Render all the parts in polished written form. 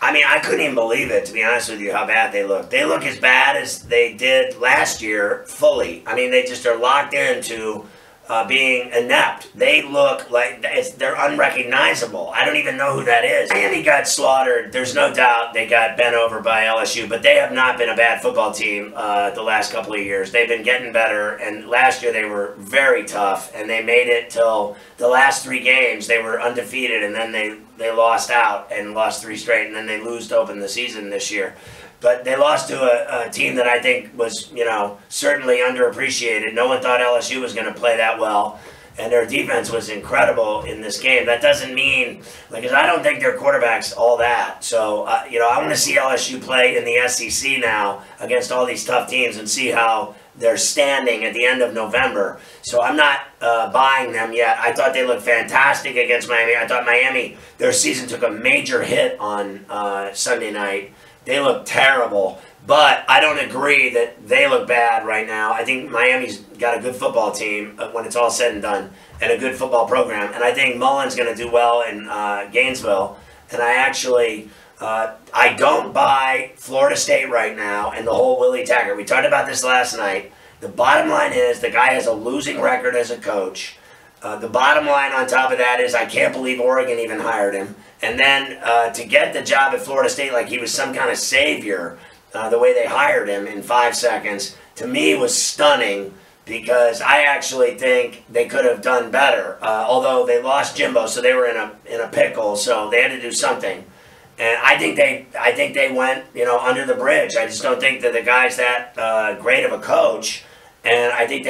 I mean, I couldn't even believe it, to be honest with you, how bad they look. They look as bad as they did last year fully. I mean, they just are locked into being inept. They look like they're unrecognizable. I don't even know who that is. Miami got slaughtered. There's no doubt they got bent over by LSU, but they have not been a bad football team the last couple of years. They've been getting better, and last year they were very tough, and they made it till the last 3 games. They were undefeated, and then they lost out and lost 3 straight, and then they lose to open the season this year. But they lost to a team that I think was, certainly underappreciated. No one thought LSU was going to play that well, and their defense was incredible in this game. That doesn't mean, because I don't think their quarterback's all that. So, I want to see LSU play in the SEC now against all these tough teams and see how they're standing at the end of November. So I'm not buying them yet. I thought they looked fantastic against Miami. I thought Miami, their season took a major hit on Sunday night. They look terrible, but I don't agree that they look bad right now. I think Miami's got a good football team when it's all said and done, and a good football program. And I think Mullen's going to do well in Gainesville. And I actually, I don't buy Florida State right now and the whole Willie Taggart. We talked about this last night. The bottom line is the guy has a losing record as a coach. The bottom line on top of that is I can't believe Oregon even hired him. And then to get the job at Florida State like he was some kind of savior, the way they hired him in 5 seconds, to me was stunning, because I actually think they could have done better. Although they lost Jimbo, so they were in a pickle, so they had to do something. And I think they went under the bridge. I just don't think that the guy's that great of a coach, and I think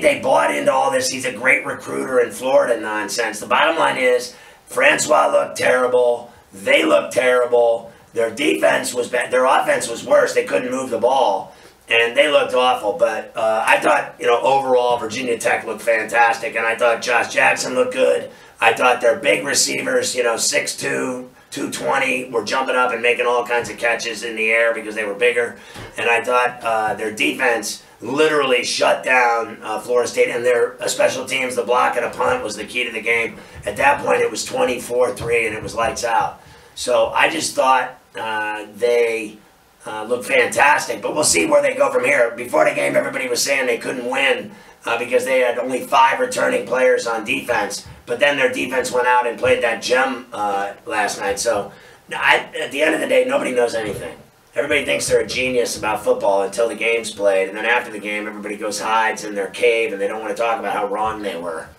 they bought into all this. He's a great recruiter in Florida nonsense. The bottom line is, Francois looked terrible. They looked terrible. Their defense was bad. Their offense was worse. They couldn't move the ball, and they looked awful. But I thought, overall, Virginia Tech looked fantastic, and I thought Josh Jackson looked good. I thought their big receivers, 6'2", 220, were jumping up and making all kinds of catches in the air because they were bigger. And I thought their defense literally shut down Florida State, and their special teams, the block and a punt, was the key to the game. At that point, it was 24-3, and it was lights out. So I just thought they looked fantastic, but we'll see where they go from here. Before the game, everybody was saying they couldn't win because they had only 5 returning players on defense, but then their defense went out and played that gem last night. So at the end of the day, nobody knows anything. Everybody thinks they're a genius about football until the game's played, and then after the game, everybody goes hides in their cave, and they don't want to talk about how wrong they were.